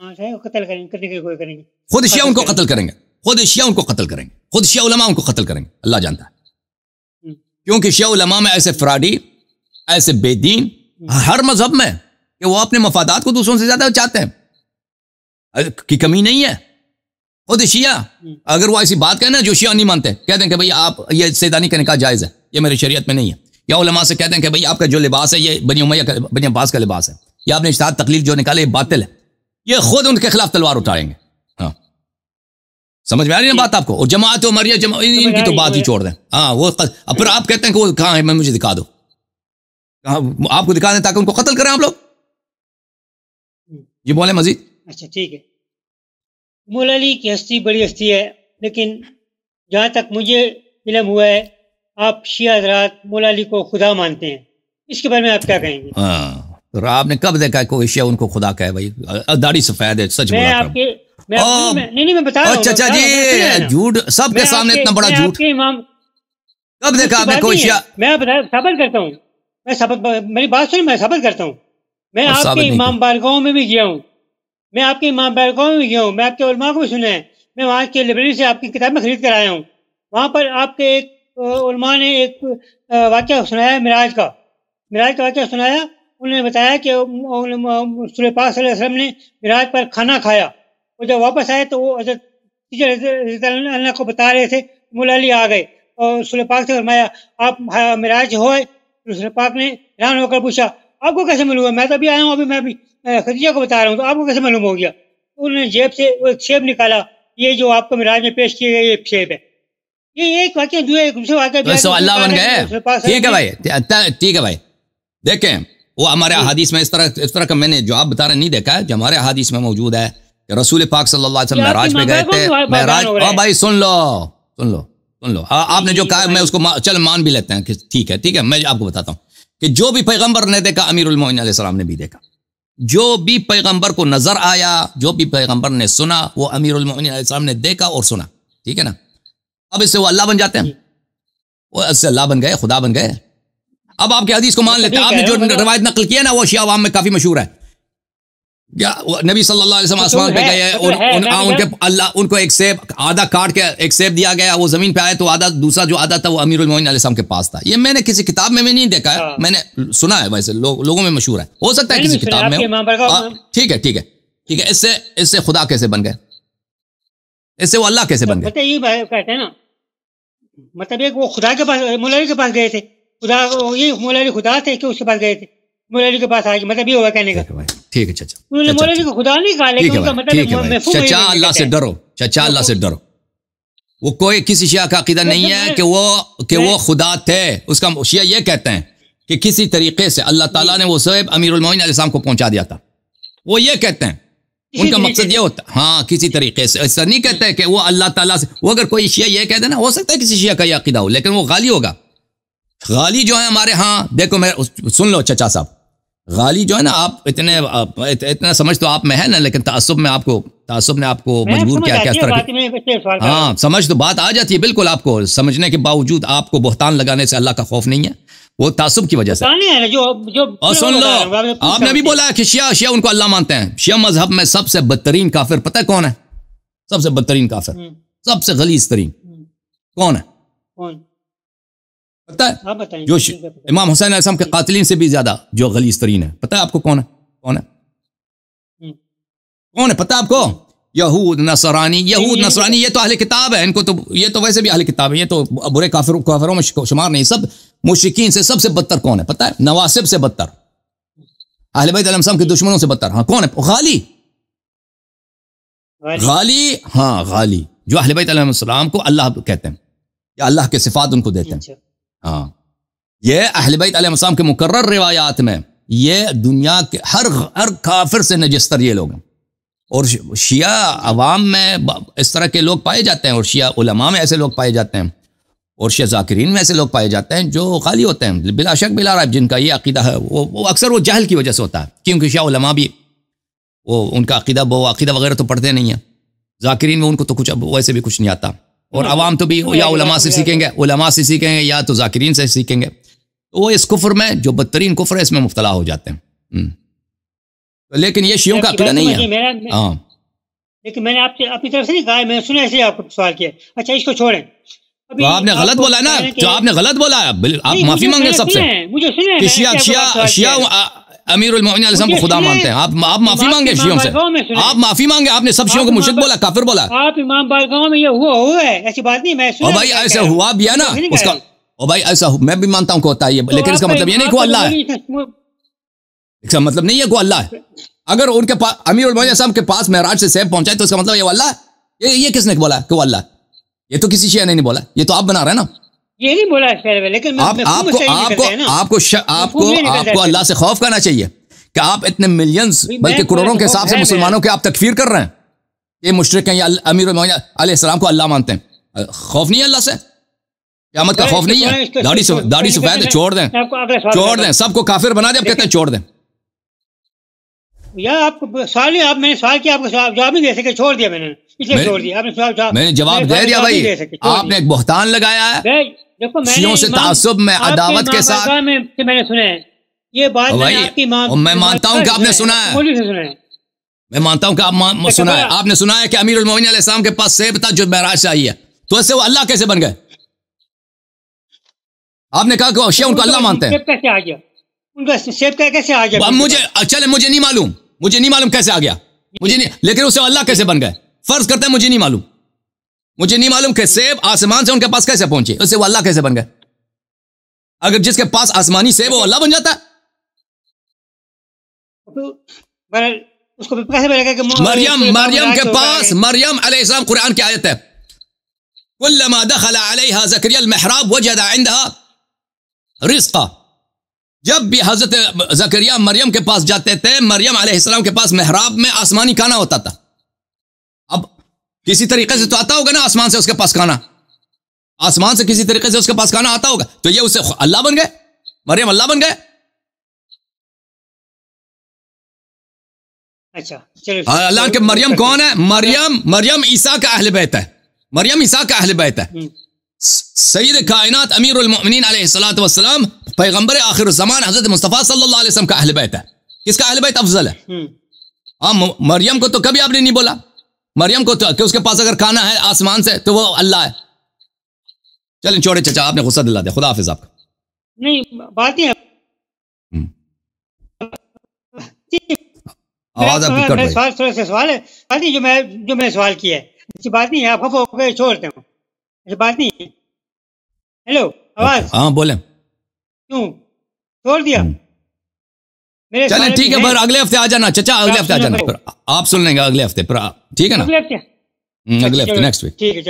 قتل کرنے کی کوئی کریں گے، خود شیعہ ان کو قتل کریں گے، خود شیعہ ان کو قتل کریں گے، خود شیعہ علماء ان کو قتل کریں گے، اللہ جانتا ہے، کیونکہ شیعہ علماء میں ایسے فراڈی، ایسے بے دین ہر مذہب میں کہ وہ اپنے مفادات کو دوسروں سے زیادہ چاہتے ہیں، کی کمی نہیں ہے۔ خود شیعہ اگر وہ ایسی بات کہیں نا جو شیعہ نہیں مانتے، کہتے ہیں کہ بھئی آپ یہ سیدانی کا نکاح جائز ہے، یہ میری شریعت میں نہیں ہے، یا علماء سے کہتے ہیں کہ بھئی آپ کا جو لباس ہے یہ بنی عباس کا لباس ہے، یا آپ نے اجتہاد تقلید جو نکالے یہ باطل ہے، یہ خود ان کے خلاف تلوار اٹھائیں گے۔ ہاں سمجھ میں آ رہی ہے بات آپ کو؟ اور جماعت عمریہ ان کی تو بات ہی چھوڑ دیں، ہاں وہ پھر آپ کہتے ہیں کہ وہ کہاں ہے، میں مجھے دکھا دو، آپ کو دکھا دیں تاکہ ان کو قتل کریں آپ لوگ۔ یہ بولیں مزید۔ اچھا ٹھیک ہے، مولا علی کی ہستی بڑی ہستی ہے، لیکن جہاں تک مجھے علم ہوا ہے آپ شیعہ حضرات مولا علی کو خدا مانتے ہیں، اس کے بارے میں آپ کیا کہیں گے؟ ہاں آپ نے کب دیکھا ہے کوئی شیعہ ان کو خدا کہے؟ بھائی داڑھی سفید ہے، سچ بولا کرو۔ نہیں میں بتا رہا ہوں، اچھا جی، جھوٹ سب کے سامنے اتنا بڑا جھوٹ کب دیکھا آپ نے کوئی شیعہ؟ میں ثابت کرتا ہوں، میری بات سنیں، میں ثابت کرتا ہوں، میں آپ کے امام بارگاہوں میں بھی گیا ہوں، میں آپ کے امام بارگاہوں میں بھی گیا ہوں، میں آپ کے علماء کو بھی سنا ہے، میں وہاں کے لائبریری سے آپ کی کتابیں خرید کر آیا ہوں، وہاں پر آپ کے ایک علماء نے ایک واقعہ سنایا معراج کا واقعہ سنایا، انہوں نے بتایا کہ رسول پاک صلی اللہ علیہ وسلم نے معراج پر کھانا کھایا، اور جب واپس آئے تو وہ حضرت اللہ کو بتا رہے تھے، مولا علی آ گئے اور رسول پاک سے فرمایا آپ معراج ہوئے؟ رسول پاک نے حیران ہو کر پوچھا آپ کو کیسے معلوم ہے؟ میں تو ابھی آیا ہوں، ابھی میں ابھی خدیجہ کو بتا رہا ہوں، تو آپ کو کیسے معلوم ہو گیا؟ انہوں نے جیب سے وہ ایک سیب نکالا، یہ جو آپ کو معراج میں پیش کیے گئے یہ سیب ہے، یہ ایک واقعہ جو ہے دوسرے واقعہ اللہ بن گئے۔ ٹھیک ہے بھائی، ٹھیک ہے بھائی، دیکھیں وہ ہمارے احادیث میں اس طرح کا میں نے جو آپ بتا رہے نہیں دیکھا ہے، جو ہمارے احادیث میں موجود ہے کہ رسول پاک صلی اللہ علیہ وسلم معراج پہ گئے تھے، معراج بھائی سن لو آپ نے جو کہا میں اس کو چل مان بھی لیتے ہیں کہ ٹھیک ہے، میں آپ کو بتاتا ہوں کہ جو بھی پیغمبر نے دیکھا امیر المومنین علیہ السلام نے بھی دیکھا، جو بھی پیغمبر کو نظر آیا، جو بھی پیغمبر نے سنا، وہ امیر المومنین علیہ السلام نے دیکھا اور سنا، ٹھیک ہے نا؟ اب اس سے وہ اللہ بن جاتے ہیں، وہ اس سے اللہ بن گئے، خدا بن گئے۔ اب آپ کی حدیث کو مان لیتے ہیں، آپ نے جو روایت نقل کیا نا وہ شیعہ عوام میں کافی مشہور ہے، نبی صلی اللہ علیہ وسلم آسمان پہ گئے، ان کو ایک سیب آدھا کاٹ کے ایک سیب دیا گیا، وہ زمین پہ آئے تو آدھا دوسرا جو آدھا تھا وہ امیر المومنین علیہ السلام کے پاس تھا۔ یہ میں نے کسی کتاب میں نہیں دیکھا ہے، میں نے سنا ہے، ویسے لوگوں میں مشہور ہے، ہو سکتا ہے کسی کتاب میں ہو۔ ٹھیک ہے، اس سے خدا کیسے بن گئے؟ اس سے وہ اللہ کیسے بن گئے؟ یہ کہتے ہیں نا، مطلب ایک وہ خدا کے پاس، مولا علی کے پاس گئے تھے، خدا یہ مولا علی خدا تھے کہ اس کے پاس گئے تھے، مولا علی کے پاس آئے، مطلب یہ ہوا کہنے کا۔ ٹھیک ہے چچا، انہوں نے مولا علی کو خدا نہیں کہا، لیکن ان کا مطلب چچا اللہ سے ڈرو، چچا اللہ سے ڈرو۔ وہ کوئی کسی شیعہ کا عقیدہ نہیں ہے کہ وہ خدا تھے، اس کا شیعہ یہ کہتے ہیں کہ کسی طریقے سے اللہ تعالیٰ نے وہ سیب امیر المومنین علیہ السلام کو پہنچا دیا تھا، وہ یہ کہتے ہیں، ان کا مقصد یہ ہوتا ہے، ہاں کسی طریقے سے، ایسا نہیں کہتے کہ وہ اللہ تعالیٰ سے، وہ اگر کوئی شیعہ یہ کہہ دے نا، ہو سکتا ہے کسی شیعہ کا یہ عقیدہ ہو، لیکن وہ غالی ہوگا۔ غالی جو ہے ہمارے ہاں، دیکھو میں سن لو چچا صاحب، غالی جو ہے نا، آپ اتنا سمجھ تو آپ میں ہے نا، لیکن تعصب نے آپ کو مجبور کیا کہ اس طرح، ہاں سمجھ تو بات آ جاتی ہے بالکل، آپ کو سمجھنے کے باوجود آپ کو بہتان لگانے سے اللہ کا خوف نہیں ہے، وہ تعصب کی وجہ سے۔ اور سن لو، آپ نے بھی بولا ہے کہ شیعہ ان کو اللہ مانتے ہیں، شیعہ مذہب میں سب سے بدترین کافر پتہ ہے کون ہے؟ سب سے بدترین کافر، سب سے غلیظ ترین کون ہے پتہ ہے؟ جو امام حسین علیہ السلام کے قاتلین سے بھی زیادہ جو غلیظ ترین ہے، پتہ ہے آپ کو کون ہے پتہ ہے آپ کو؟ یہود نصرانی، یہ تو اہل کتاب ہے، ان کو تو یہ تو ویسے بھی اہل کتاب ہے، یہ تو برے کافروں میں شمار نہیں، سب مشرکین سے سب سے بدتر کون ہے پتہ ہے؟ نواسب سے بدتر، اہل بیت علیہ السلام کے دشمنوں سے بدتر، ہاں کون ہے؟ غالی، ہاں غالی، جو اہل بیت علیہ السلام کو اللہ کہتے ہیں یا اللہ کے صفات ان کو دیتے ہیں، ہاں یہ اہل بیت علیہ السلام کے مکرر روایات میں یہ دنیا کے ہر کافر سے نجستر یہ لوگ ہیں، اور شیعہ عوام میں اس طرح کے لوگ پائے جاتے ہیں، اور شیعہ علماء میں ایسے لوگ پائے جاتے ہیں، اور شیعہ ذاکرین میں ایسے لوگ پائے جاتے ہیں جو غالی ہوتے ہیں، بلا شک بلا ریب، جن کا یہ عقیدہ ہے وہ اکثر وہ جہل کی وجہ سے ہوتا ہے، کیونکہ شیعہ علماء بھی وہ ان کا عقیدہ وغیرہ تو پڑھتے نہیں ہیں، ذاکرین میں ان کو تو کچھ ویسے بھی کچھ نہیں آتا، اور عوام تو بھی یا علماء سے سیکھیں گے یا تو ذاکرین سے سیکھیں گے، تو وہ اس کفر میں جو بدترین کفر ہے اس میں مبتلا ہو جاتے ہیں۔ لیکن یہ شیعوں کا عقیدہ نہیں ہے. ہاں لیکن میں نے آپ سے اپنی طرف سے نہیں کہا, میں نے سنا ایسے آپ کو سوال کیا. اچھا اس کو چھوڑیں, تو آپ نے غلط بولا نا, تو آپ نے غلط بولا, آپ معافی مانگے سب سے. شیعہ امیر المومنین علیہ السلام کو خدا مانتے ہیں, آپ معافی مانگے شیعوں سے, آپ معافی مانگے. آپ نے سب شیعوں کو مشرک بولا, کافر بولا. آپ امام بارگاہ میں یہ ہوا ہے, ایسی بات نہیں. میں او بھائی ایسا ہوا بھی ہے نا اس کا, او بھائی ایسا میں بھی مانتا ہوں کہ ہوتا ہے, لیکن اس کا مطلب یہ نہیں کہ وہ اللہ ہے. اس کا مطلب نہیں ہے کہ وہ اللہ ہے. اگر ان کے پاس امیر المومنین صاحب کے پاس معراج سے سیب پہنچائے تو اس کا مطلب یہ اللہ ہے. یہ کس نے بولا کہ وہ اللہ ہے؟ یہ تو کسی شیعہ نے نہیں بولا, یہ تو آپ بنا رہے ہیں نا. یہ نہیں بولا, لیکن آپ کو اللہ سے خوف کرنا چاہیے کہ آپ اتنے ملینز بلکہ کروڑوں کے حساب سے مسلمانوں کے آپ تکفیر کر رہے ہیں. یہ مشرک ہیں, یا امیر المومنین علیہ السلام کو اللہ مانتے ہیں. خوف نہیں ہے اللہ سے؟ قیامت کا خوف نہیں ہے؟ داڑھی سفید چھوڑ دیں, سب کو کافر بنا دیں. اب کہتے ہیں چھوڑ دیں. یا آپ کو سوال نہیں, میں نے سوال کیا, آپ کو جواب نہیں دے سکے, چھوڑ دیا میں نے, اس لیے چھوڑ دیا. میں نے جواب دے دیا بھائی. آپ نے ایک بہتان لگایا ہے شیعوں سے تعصب میں, عداوت کے ساتھ. میں نے سنا ہے یہ بات, میں مانتا ہوں کہ آپ نے سنا ہے, میں مانتا ہوں کہ آپ سنا ہے. آپ نے سنا ہے کہ امیر المومنین علیہ السلام کے پاس سیب تھا جو معراج سے آئی ہے, تو اس سے وہ اللہ کیسے بن گئے؟ آپ نے کہا کہ شیعہ ان کو اللہ مانتے ہیں. کیسے آ گیا ان کا سیب کیسے آ گیا؟ مجھے نہیں معلوم کیسے آ گیا, مجھے نہیں, لیکن اس سے اللہ کیسے بن گئے؟ فرض کرتے ہیں مجھے نہیں معلوم کہ سیب آسمان سے ان کے پاس کیسے پہنچے, اس سے وہ اللہ کیسے بن گئے؟ اگر جس کے پاس آسمانی سیب وہ اللہ بن جاتا ہے. اس کو کیسے بنے گا کہ مریم کے پاس, مریم علیہ السلام, قرآن کی آیت ہے, کلما دخل علیہا زکریا المحراب وجد عندها رزقا. جب بھی حضرت زکریا مریم کے پاس جاتے تھے, مریم علیہ السلام کے پاس محراب میں آسمانی کھانا ہوتا تھا. اب کسی طریقے سے تو آتا ہوگا نا آسمان سے اس کے پاس کھانا, آسمان سے کسی طریقے سے اس کے پاس کھانا آتا ہوگا, تو یہ اس سے اللہ بن گئے, مریم اللہ بن گئے. اچھا اللہ کے مریم کون ہے؟ مریم عیسیٰ کا اہل بیت ہے, مریم عیسیٰ کا اہل بیت ہے. سید کائنات امیر المؤمنین علیہ الصلوۃ والسلام, پیغمبر آخر الزمان حضرت مصطفیٰ صلی اللہ علیہ وسلم کا اہل بیت ہے. کس کا اہل بیت افضل ہے؟ ہاں, مریم کو تو کبھی آپ نے نہیں بولا, مریم کو تو کہ اس کے پاس اگر کھانا ہے آسمان سے تو وہ اللہ ہے. چلیں چھوڑے چچا, آپ نے غصہ دلا دیا. خدا حافظ. آپ کا نہیں بات ہے, آواز آپ کی کٹ رہی. سوال ہے جو میں سوال کیا ہے, ایسی بات نہیں ہے, آپ خفا ہو گئے چھوڑتے ہوں, ایسی بات نہیں ہے. ہیلو آواز, ہاں بولیں. کیوں چھوڑ دیا؟ چلیں ٹھیک ہے, پر اگلے ہفتے آ جانا چچا, اگلے ہفتے آ جانا, آپ سن لیں گے اگلے ہفتے پر, ٹھیک ہے نا, اگلے ہفتے نیکسٹ ویک.